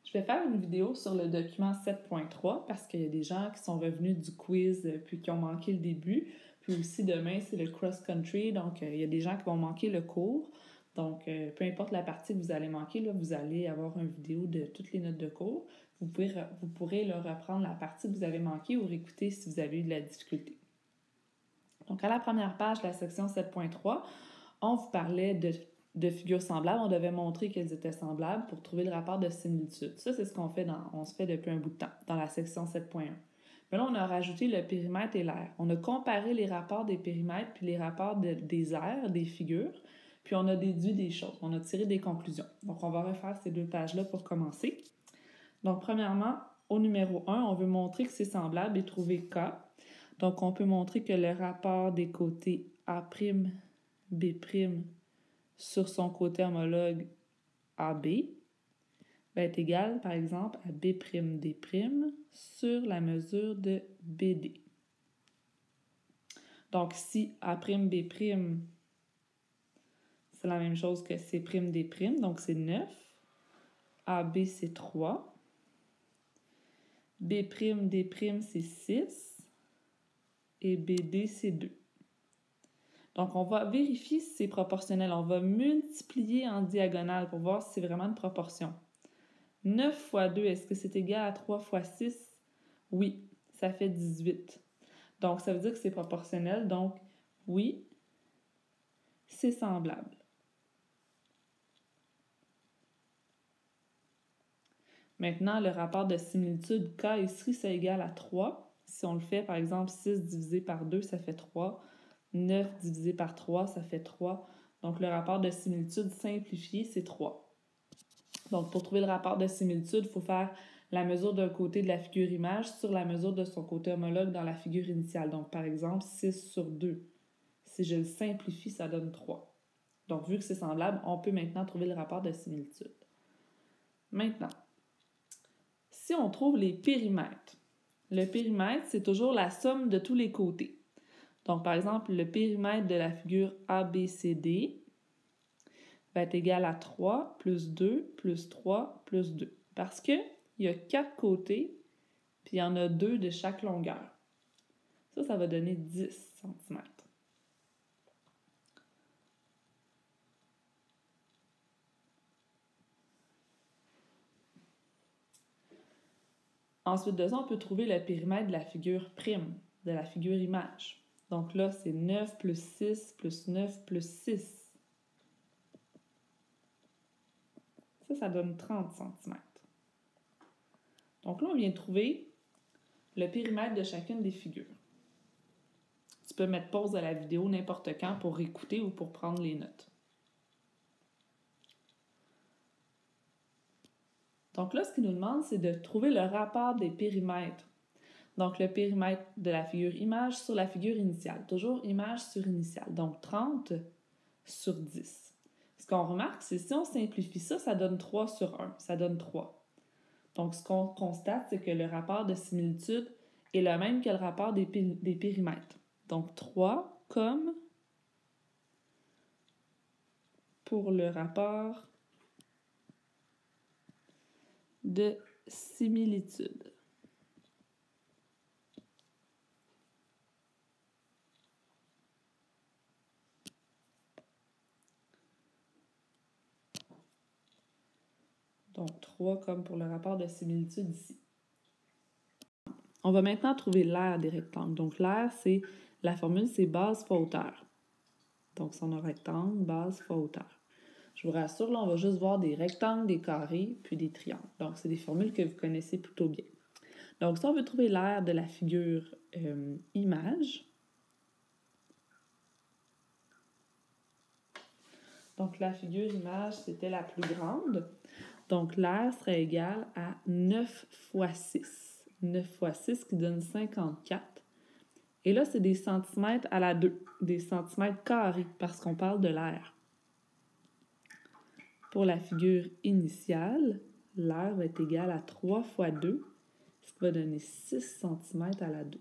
Je vais faire une vidéo sur le document 7.3 parce qu'il y a des gens qui sont revenus du quiz puis qui ont manqué le début. Puis aussi demain, c'est le cross-country, donc il y a des gens qui vont manquer le cours. Donc, peu importe la partie que vous allez manquer, là, vous allez avoir une vidéo de toutes les notes de cours. Vous pourrez là, reprendre la partie que vous avez manquée ou réécouter si vous avez eu de la difficulté. Donc, à la première page de la section 7.3, on vous parlait de figures semblables. On devait montrer qu'elles étaient semblables pour trouver le rapport de similitude. Ça, c'est ce qu'on fait on se fait depuis un bout de temps dans la section 7.1. Mais là, on a rajouté le périmètre et l'aire. On a comparé les rapports des périmètres puis les rapports des aires, des figures, puis on a déduit des choses. On a tiré des conclusions. Donc, on va refaire ces deux pages-là pour commencer. Donc, premièrement, au numéro 1, on veut montrer que c'est semblable et trouver K. Donc, on peut montrer que le rapport des côtés A', B' sur son côté homologue AB va être égal, par exemple, à B'D' sur la mesure de BD. Donc, si A'B', c'est la même chose que C'D', donc c'est 9. AB, c'est 3. B'D', c'est 6. Et BD, c'est 2. Donc, on va vérifier si c'est proportionnel. On va multiplier en diagonale pour voir si c'est vraiment une proportion. 9 fois 2, est-ce que c'est égal à 3 fois 6? Oui, ça fait 18. Donc, ça veut dire que c'est proportionnel. Donc, oui, c'est semblable. Maintenant, le rapport de similitude K ici, c'est égal à 3. Si on le fait, par exemple, 6 divisé par 2, ça fait 3. 9 divisé par 3, ça fait 3. Donc, le rapport de similitude simplifié, c'est 3. Donc, pour trouver le rapport de similitude, il faut faire la mesure d'un côté de la figure image sur la mesure de son côté homologue dans la figure initiale. Donc, par exemple, 6 sur 2. Si je le simplifie, ça donne 3. Donc, vu que c'est semblable, on peut maintenant trouver le rapport de similitude. Maintenant, si on trouve les périmètres, le périmètre, c'est toujours la somme de tous les côtés. Donc, par exemple, le périmètre de la figure ABCD va être égal à 3 plus 2 plus 3 plus 2. Parce qu'il y a 4 côtés, puis il y en a 2 de chaque longueur. Ça va donner 10 cm. Ensuite de ça, on peut trouver le périmètre de la figure prime, de la figure image. Donc là, c'est 9 plus 6 plus 9 plus 6. Ça donne 30 cm. Donc là, on vient de trouver le périmètre de chacune des figures. Tu peux mettre pause à la vidéo n'importe quand pour écouter ou pour prendre les notes. Donc là, ce qu'il nous demande, c'est de trouver le rapport des périmètres. Donc, le périmètre de la figure image sur la figure initiale. Toujours image sur initiale. Donc, 30 sur 10. Ce qu'on remarque, c'est si on simplifie ça, ça donne 3 sur 1. Ça donne 3. Donc, ce qu'on constate, c'est que le rapport de similitude est le même que le rapport des périmètres. Donc, 3 comme pour le rapport de similitude. Donc, 3 comme pour le rapport de similitude ici. On va maintenant trouver l'aire des rectangles. Donc, l'aire, c'est la formule, c'est base fois hauteur. Donc, si on a rectangle, base fois hauteur. Je vous rassure, là, on va juste voir des rectangles, des carrés, puis des triangles. Donc, c'est des formules que vous connaissez plutôt bien. Donc, si on veut trouver l'aire de la figure image, donc la figure image, c'était la plus grande. Donc, l'aire serait égale à 9 fois 6. 9 fois 6 qui donne 54. Et là, c'est des centimètres à la 2, des centimètres carrés, parce qu'on parle de l'aire. Pour la figure initiale, l'aire va être égale à 3 fois 2, ce qui va donner 6 cm à la 2.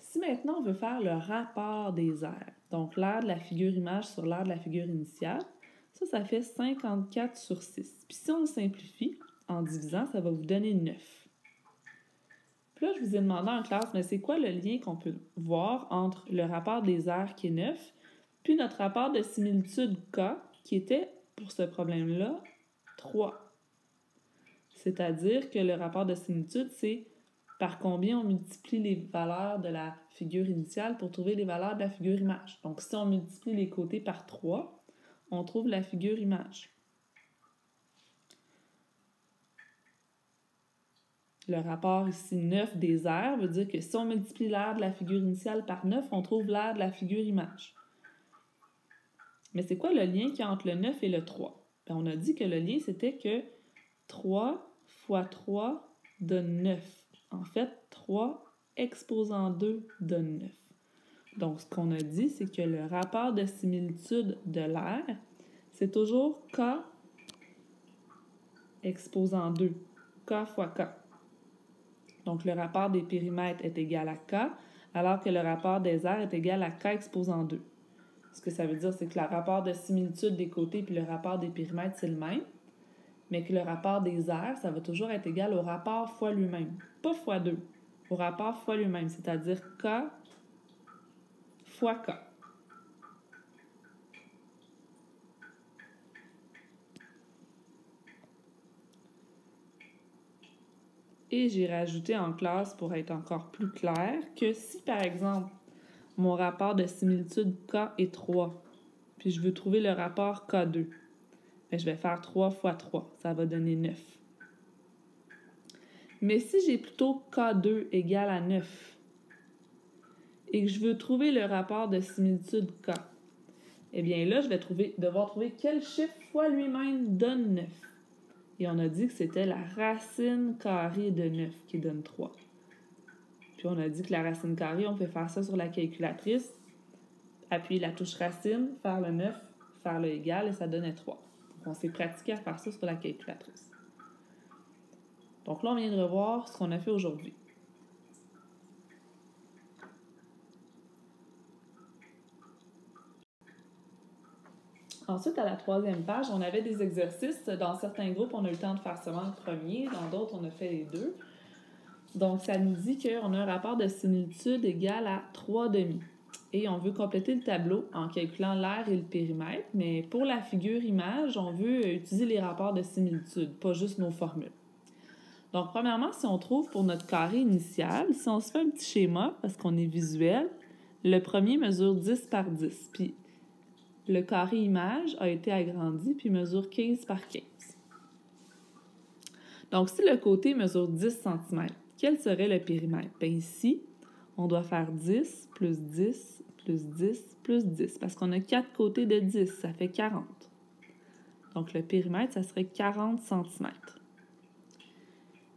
Si maintenant on veut faire le rapport des aires, donc l'aire de la figure image sur l'aire de la figure initiale, Ça fait 54 sur 6. Puis si on le simplifie, en divisant, ça va vous donner 9. Puis là, je vous ai demandé en classe, mais c'est quoi le lien qu'on peut voir entre le rapport des aires qui est 9, puis notre rapport de similitude K, qui était, pour ce problème-là, 3. C'est-à-dire que le rapport de similitude, c'est par combien on multiplie les valeurs de la figure initiale pour trouver les valeurs de la figure image. Donc, si on multiplie les côtés par 3, on trouve la figure image. Le rapport ici 9 des aires veut dire que si on multiplie l'aire de la figure initiale par 9, on trouve l'aire de la figure image. Mais c'est quoi le lien qu'il y a entre le 9 et le 3? Bien, on a dit que le lien, c'était que 3 fois 3 donne 9. En fait, 3 exposant 2 donne 9. Donc, ce qu'on a dit, c'est que le rapport de similitude de l'aire, c'est toujours K exposant 2. K fois K. Donc, le rapport des périmètres est égal à K, alors que le rapport des aires est égal à K exposant 2. Ce que ça veut dire, c'est que le rapport de similitude des côtés puis le rapport des périmètres, c'est le même, mais que le rapport des aires, ça va toujours être égal au rapport fois lui-même. Pas fois 2, au rapport fois lui-même, c'est-à-dire K fois K. Et j'ai rajouté en classe, pour être encore plus clair, que si, par exemple, mon rapport de similitude K est 3, puis je veux trouver le rapport K2, bien, je vais faire 3 fois 3, ça va donner 9. Mais si j'ai plutôt K2 égale à 9 et que je veux trouver le rapport de similitude K, eh bien là, je vais devoir trouver quel chiffre fois lui-même donne 9. Et on a dit que c'était la racine carrée de 9 qui donne 3. Puis on a dit que la racine carrée, on peut faire ça sur la calculatrice, appuyer la touche racine, faire le 9, faire le égal et ça donnait 3. Donc on s'est pratiqué à faire ça sur la calculatrice. Donc là, on vient de revoir ce qu'on a fait aujourd'hui. Ensuite, à la 3e page, on avait des exercices. Dans certains groupes, on a eu le temps de faire seulement le premier. Dans d'autres, on a fait les deux. Donc, ça nous dit qu'on a un rapport de similitude égal à 3/2. Et on veut compléter le tableau en calculant l'aire et le périmètre. Mais pour la figure image, on veut utiliser les rapports de similitude, pas juste nos formules. Donc, premièrement, si on trouve pour notre carré initial, si on se fait un petit schéma, parce qu'on est visuel, le premier mesure 10 par 10. Puis, le carré image a été agrandi puis mesure 15 par 15. Donc, si le côté mesure 10 cm, quel serait le périmètre? Bien ici, on doit faire 10 plus 10 plus 10 plus 10 parce qu'on a 4 côtés de 10, ça fait 40. Donc, le périmètre, ça serait 40 cm.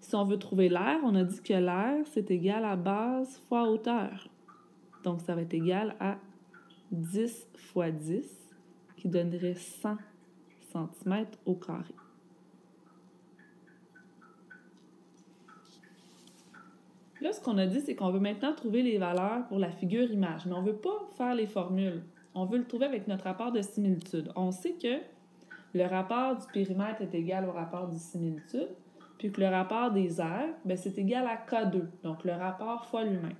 Si on veut trouver l'aire, on a dit que l'aire, c'est égal à base fois hauteur. Donc, ça va être égal à 10 fois 10, qui donnerait 100 cm au carré. Là, ce qu'on a dit, c'est qu'on veut maintenant trouver les valeurs pour la figure image, mais on ne veut pas faire les formules. On veut le trouver avec notre rapport de similitude. On sait que le rapport du périmètre est égal au rapport de similitude, puis que le rapport des aires, c'est égal à K2, donc le rapport fois lui-même.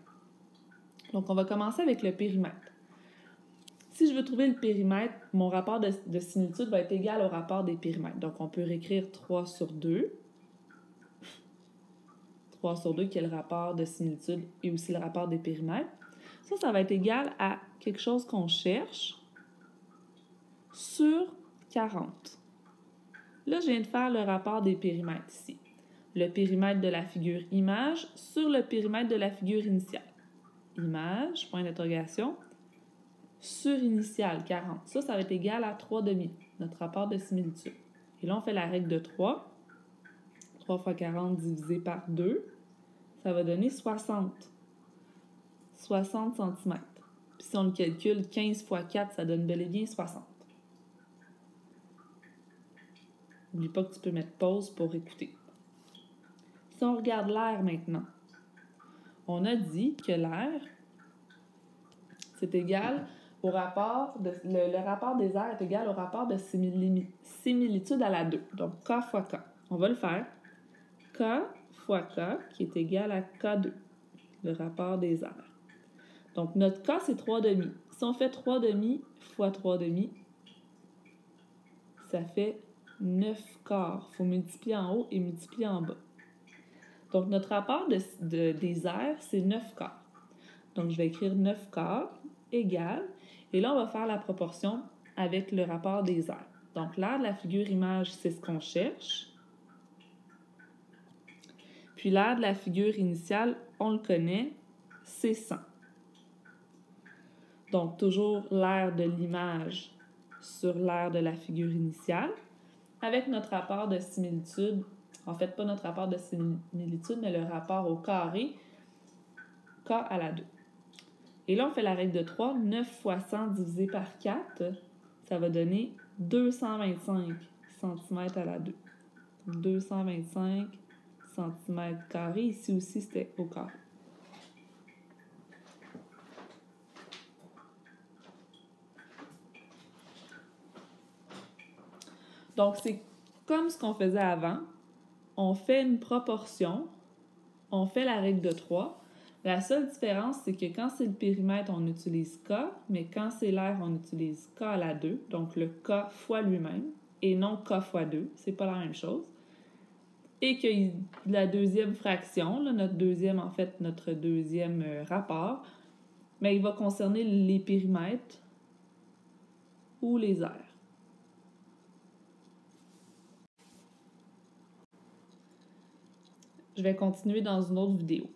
Donc, on va commencer avec le périmètre. Si je veux trouver le périmètre, mon rapport de similitude va être égal au rapport des périmètres. Donc, on peut réécrire 3 sur 2. 3 sur 2 qui est le rapport de similitude et aussi le rapport des périmètres. Ça va être égal à quelque chose qu'on cherche sur 40. Là, je viens de faire le rapport des périmètres ici. Le périmètre de la figure image sur le périmètre de la figure initiale. Image, point d'interrogation, sur initiale, 40. Ça va être égal à 3/2, notre rapport de similitude. Et là, on fait la règle de 3. 3 fois 40 divisé par 2, ça va donner 60. 60 cm. Puis si on le calcule, 15 fois 4, ça donne bel et bien 60. N'oublie pas que tu peux mettre pause pour écouter. Si on regarde l'aire maintenant, on a dit que l'aire, c'est égal le rapport des aires est égal au rapport de similitude à la 2. Donc, K fois K. On va le faire. K fois K qui est égal à K2, le rapport des aires. Donc, notre K, c'est 3/2. Si on fait 3/2 fois 3/2, ça fait 9 quarts. Il faut multiplier en haut et multiplier en bas. Donc, notre rapport des aires, c'est 9 quarts. Donc, je vais écrire 9 quarts égale, et là, on va faire la proportion avec le rapport des aires. Donc, l'aire de la figure image, c'est ce qu'on cherche. Puis l'aire de la figure initiale, on le connaît, c'est 100. Donc, toujours l'aire de l'image sur l'aire de la figure initiale, avec notre rapport de similitude, en fait, pas notre rapport de similitude, mais le rapport au carré, K à la 2. Et là, on fait la règle de 3. 9 fois 100 divisé par 4, ça va donner 225 cm à la 2. 225 cm². Ici aussi, c'était au carré. Donc, c'est comme ce qu'on faisait avant. On fait une proportion, on fait la règle de 3. La seule différence, c'est que quand c'est le périmètre, on utilise K, mais quand c'est l'aire, on utilise K à la 2, donc le K fois lui-même, et non K fois 2. C'est pas la même chose. Et que la deuxième fraction, là, notre deuxième rapport, mais il va concerner les périmètres ou les aires. Je vais continuer dans une autre vidéo.